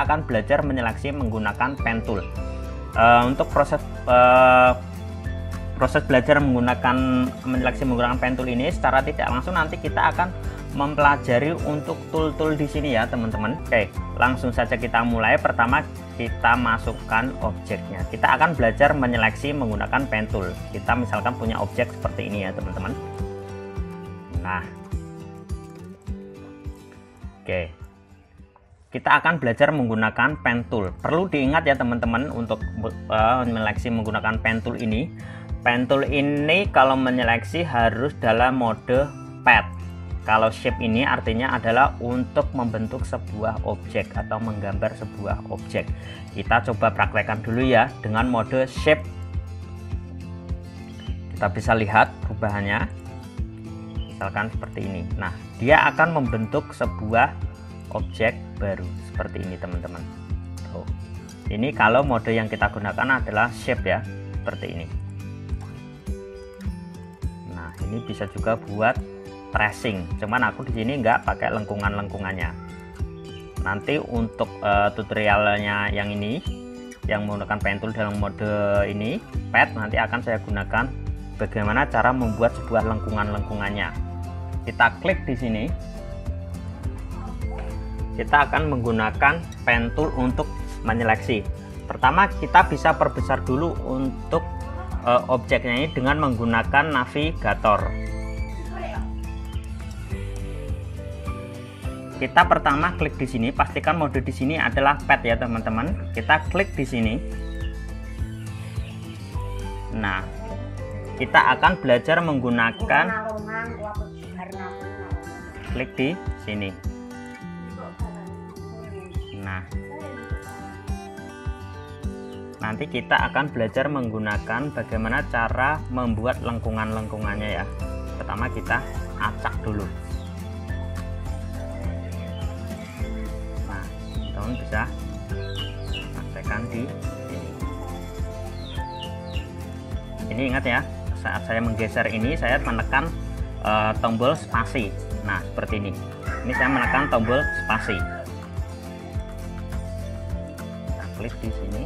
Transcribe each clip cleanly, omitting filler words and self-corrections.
kita akan belajar menyeleksi menggunakan pen tool. Untuk proses belajar menyeleksi menggunakan pen tool ini secara tidak langsung nanti kita akan mempelajari untuk tool-tool di sini ya teman-teman. Oke, langsung saja kita mulai. Pertama kita masukkan objeknya. Kita akan belajar menyeleksi menggunakan pen tool. Kita misalkan punya objek seperti ini ya teman-teman. Nah, oke, kita akan belajar menggunakan pen tool. Perlu diingat ya teman-teman untuk menyeleksi menggunakan pen tool ini. Pen tool ini kalau menyeleksi harus dalam mode pad. Kalau shape ini artinya adalah untuk membentuk sebuah objek atau menggambar sebuah objek. Kita coba praktekkan dulu ya dengan mode shape. Kita bisa lihat perubahannya. Misalkan seperti ini. Nah, dia akan membentuk sebuah objek baru seperti ini teman-teman. Tuh. Ini kalau mode yang kita gunakan adalah shape ya, seperti ini. Nah, ini bisa juga buat tracing, cuman aku di sini nggak pakai lengkungan-lengkungannya. Nanti untuk tutorialnya yang ini, yang menggunakan pen tool dalam mode ini pad, nanti akan saya gunakan bagaimana cara membuat sebuah lengkungan-lengkungannya. Kita klik di sini. Kita akan menggunakan pen tool untuk menyeleksi. Pertama kita bisa perbesar dulu untuk objeknya ini dengan menggunakan navigator. Kita pertama klik di sini, pastikan mode di sini adalah pad ya teman-teman. Kita klik di sini. Nah, kita akan belajar menggunakan klik di sini. Nah, nanti kita akan belajar menggunakan bagaimana cara membuat lengkungan-lengkungannya ya. Pertama kita acak dulu. Nah, teman-teman bisa praktekkan di sini. Ini ingat ya, saat saya menggeser ini saya menekan tombol spasi. Nah, seperti ini. Ini saya menekan tombol spasi. Kita klik di sini.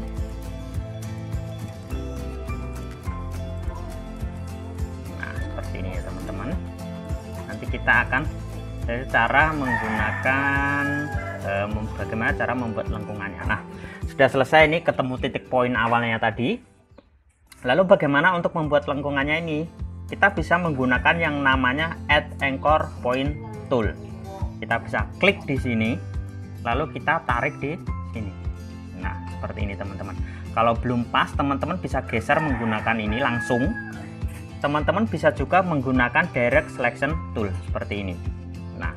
Nah, seperti ini ya teman-teman. Nanti kita akan cara menggunakan bagaimana cara membuat lengkungannya. Nah, sudah selesai, ini ketemu titik poin awalnya tadi. Lalu bagaimana untuk membuat lengkungannya ini? Kita bisa menggunakan yang namanya Add Anchor Point Tool. Kita bisa klik di sini, lalu kita tarik di sini. Nah, seperti ini teman-teman. Kalau belum pas, teman-teman bisa geser menggunakan ini langsung. Teman-teman bisa juga menggunakan Direct Selection Tool seperti ini. Nah,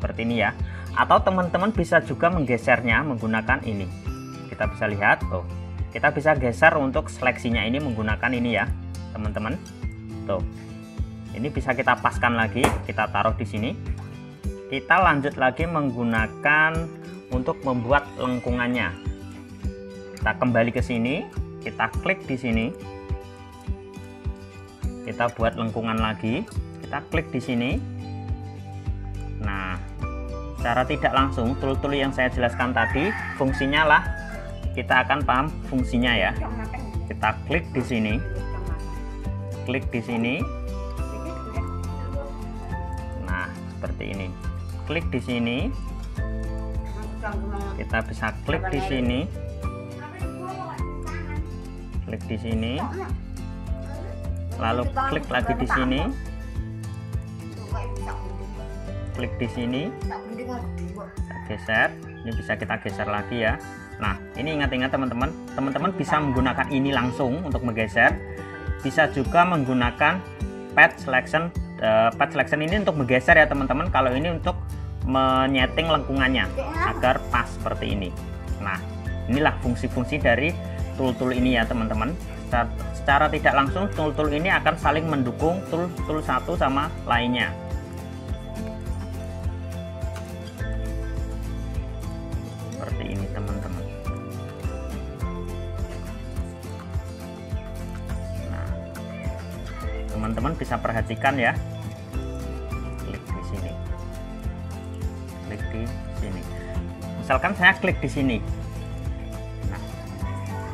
seperti ini ya. Atau teman-teman bisa juga menggesernya menggunakan ini. Kita bisa lihat, oh, kita bisa geser untuk seleksinya ini menggunakan ini ya, teman-teman. Tuh, ini bisa kita paskan lagi, kita taruh di sini. Kita lanjut lagi menggunakan untuk membuat lengkungannya. Kita kembali ke sini, kita klik di sini. Kita buat lengkungan lagi, kita klik di sini. Nah, secara tidak langsung tool-tool yang saya jelaskan tadi fungsinya lah, kita akan paham fungsinya ya. Kita klik di sini. Klik di sini. Nah, seperti ini. Klik di sini. Kita bisa klik di sini. Klik di sini. Lalu klik lagi di sini. Klik di sini. Geser. Ini bisa kita geser lagi ya. Nah, ini ingat-ingat teman-teman. Teman-teman bisa menggunakan ini langsung untuk menggeser. Bisa juga menggunakan pad selection. Pad selection ini untuk menggeser ya teman-teman. Kalau ini untuk menyeting lengkungannya agar pas seperti ini. Nah, inilah fungsi-fungsi dari tool-tool ini ya teman-teman. Secara tidak langsung tool-tool ini akan saling mendukung tool satu sama lainnya. Seperti ini teman-teman. Teman-teman bisa perhatikan ya, klik di sini, klik di sini. misalkan saya klik di sini. Nah,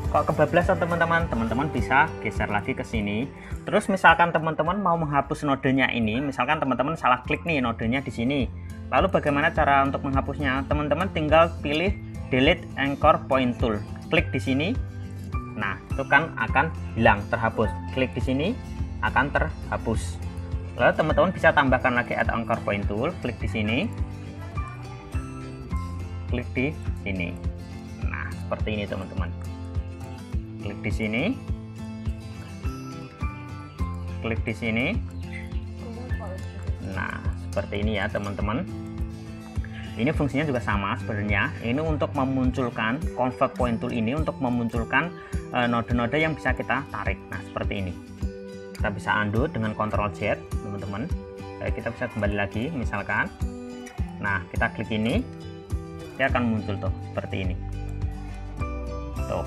kok kebablasan teman-teman? Teman-teman bisa geser lagi ke sini. Terus misalkan teman-teman mau menghapus nodenya ini, misalkan teman-teman salah klik nih nodenya di sini. Lalu bagaimana cara untuk menghapusnya? Teman-teman tinggal pilih delete anchor point tool. Klik di sini. Nah, itu kan akan hilang, terhapus. Klik di sini akan terhapus. Lalu teman-teman bisa tambahkan lagi add anchor point tool. Klik di sini. Klik di sini. Nah, seperti ini teman-teman. Klik di sini. Klik di sini. Nah, seperti ini ya teman-teman. Ini fungsinya juga sama sebenarnya. Ini untuk memunculkan convert point tool ini untuk memunculkan node-node yang bisa kita tarik. Nah, seperti ini. Kita bisa undo dengan Ctrl Z, teman-teman. Kita bisa kembali lagi misalkan. Nah, kita klik ini, dia akan muncul tuh seperti ini. Tuh.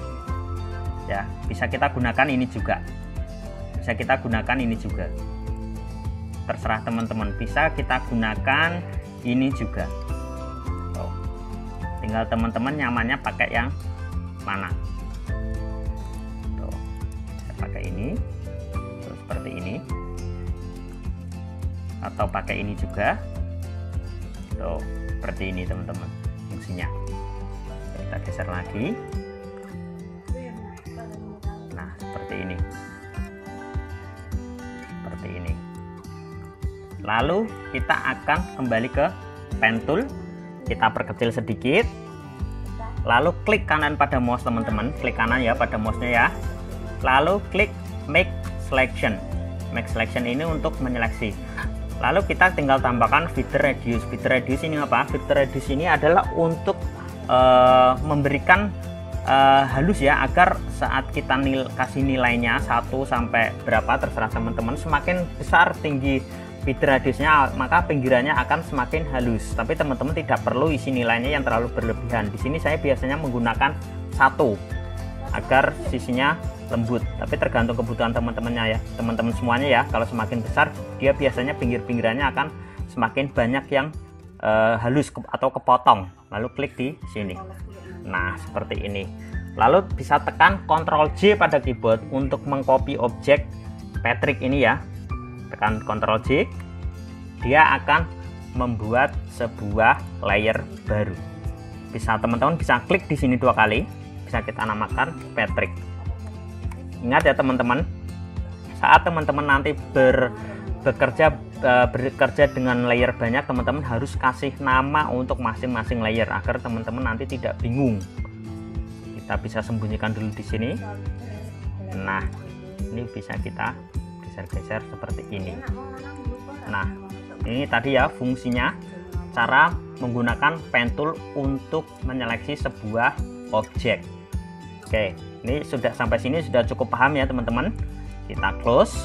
Ya, bisa kita gunakan ini juga. Bisa kita gunakan ini juga. Terserah teman-teman, bisa kita gunakan ini juga. Tuh. Tinggal teman-teman nyamannya pakai yang mana. Tuh. Saya pakai ini. Terus seperti ini. Atau pakai ini juga. Tuh, seperti ini teman-teman fungsinya. Kita geser lagi. Nah, seperti ini. Seperti ini. Lalu kita akan kembali ke pen tool, kita perkecil sedikit, lalu klik kanan pada mouse teman-teman, klik kanan ya pada mouse-nya ya, lalu klik make selection. Make selection ini untuk menyeleksi. Lalu kita tinggal tambahkan feather radius. Feather radius ini apa? Feather radius ini adalah untuk memberikan halus ya, agar saat kita kasih nilainya 1 sampai berapa terserah teman-teman, semakin besar tinggi feather radiusnya maka pinggirannya akan semakin halus. Tapi teman-teman tidak perlu isi nilainya yang terlalu berlebihan. Di sini saya biasanya menggunakan 1 agar sisinya lembut, tapi tergantung kebutuhan teman-temannya ya, teman-teman semuanya ya. Kalau semakin besar dia biasanya pinggir-pinggirannya akan semakin banyak yang halus atau kepotong. Lalu klik di sini. Nah, seperti ini. Lalu bisa tekan Ctrl J pada keyboard untuk mengcopy objek Patrick ini ya. Tekan Ctrl J, dia akan membuat sebuah layer baru. Bisa teman-teman bisa klik di sini 2 kali, bisa kita namakan Patrick. Ingat ya teman-teman, saat teman-teman nanti bekerja dengan layer banyak, teman-teman harus kasih nama untuk masing-masing layer agar teman-teman nanti tidak bingung. Kita bisa sembunyikan dulu di sini. Nah, ini bisa kita geser-geser seperti ini. Nah, ini tadi ya fungsinya, cara menggunakan pen tool untuk menyeleksi sebuah objek. Oke, ini sudah sampai sini sudah cukup paham ya teman-teman. Kita close.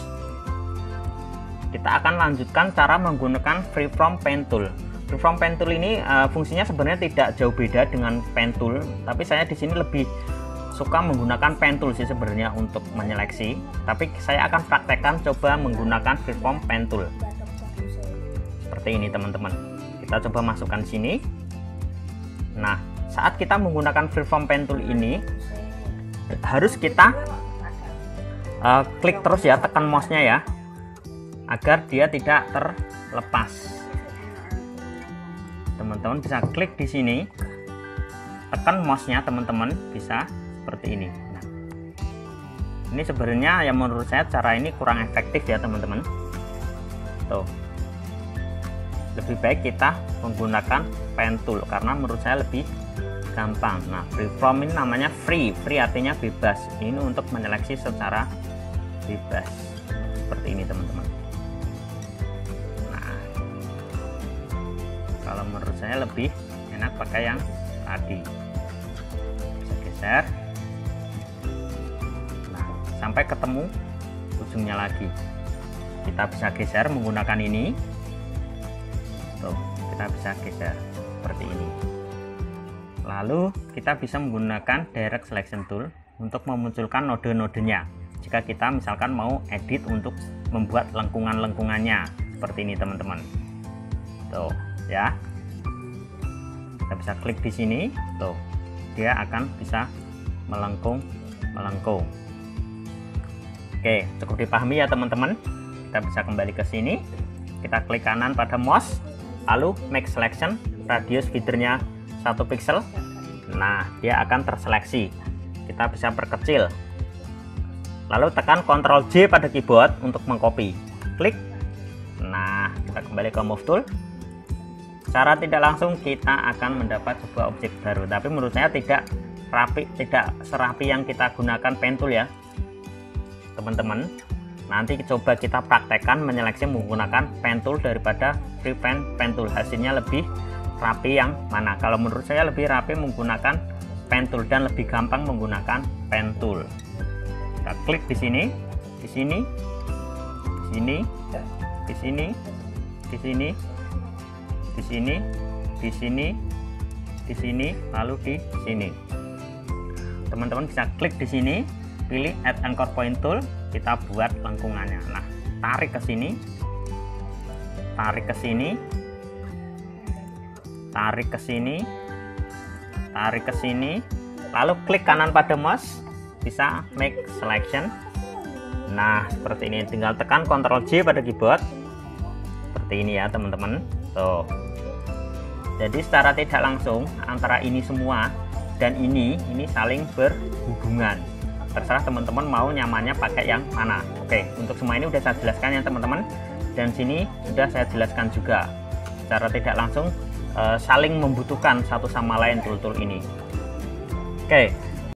Kita akan lanjutkan cara menggunakan freeform pen tool. Freeform pen tool ini fungsinya sebenarnya tidak jauh beda dengan pen tool, tapi saya di sini lebih suka menggunakan pen tool sih sebenarnya untuk menyeleksi. Tapi saya akan praktekkan coba menggunakan freeform pen tool. Seperti ini teman-teman. Kita coba masukkan sini. Nah, saat kita menggunakan freeform pen tool ini harus kita klik terus ya, tekan mouse-nya ya, agar dia tidak terlepas. Teman-teman bisa klik di sini, tekan mouse-nya teman-teman, bisa seperti ini. Nah, ini sebenarnya yang menurut saya cara ini kurang efektif ya teman-teman. Tuh, lebih baik kita menggunakan pen tool karena menurut saya lebih gampang. Nah, freeform ini namanya free artinya bebas. Ini untuk menyeleksi secara bebas seperti ini teman-teman. Nah, kalau menurut saya lebih enak pakai yang tadi. Bisa geser. Nah, sampai ketemu ujungnya lagi. Kita bisa geser menggunakan ini. Tuh, kita bisa geser seperti ini. Lalu kita bisa menggunakan direct selection tool untuk memunculkan node-nodenya. Jika kita misalkan mau edit untuk membuat lengkungan-lengkungannya seperti ini teman-teman. Tuh ya. kita bisa klik di sini tuh, dia akan bisa melengkung. Oke, cukup dipahami ya teman-teman. Kita bisa kembali ke sini, kita klik kanan pada mouse, lalu make selection, radius feedernya 1 pixel. Nah, dia akan terseleksi. Kita bisa perkecil, lalu tekan Ctrl J pada keyboard untuk mengcopy, klik. Nah, kita kembali ke move tool. Secara tidak langsung kita akan mendapat sebuah objek baru, tapi menurut saya tidak rapi, tidak serapi yang kita gunakan pen tool ya teman-teman. Nanti coba kita praktekkan menyeleksi menggunakan pen tool daripada free pen tool, hasilnya lebih rapi yang mana? Kalau menurut saya lebih rapi menggunakan pen tool dan lebih gampang menggunakan pen tool. Kita klik di sini, di sini, di sini, di sini, di sini, di sini, di sini, di sini, lalu di sini. Teman-teman bisa klik di sini, pilih add anchor point tool, kita buat lengkungannya. Nah, tarik ke sini, tarik ke sini, tarik ke sini, tarik ke sini, lalu klik kanan pada mouse, bisa make selection. Nah, seperti ini, tinggal tekan Ctrl J pada keyboard seperti ini ya teman-teman. Tuh, jadi secara tidak langsung antara ini semua dan ini saling berhubungan. Terserah teman-teman mau nyamannya pakai yang mana. Oke, untuk semua ini udah saya jelaskan ya teman-teman, dan sini sudah saya jelaskan juga secara tidak langsung saling membutuhkan satu sama lain tool-tool ini. Oke,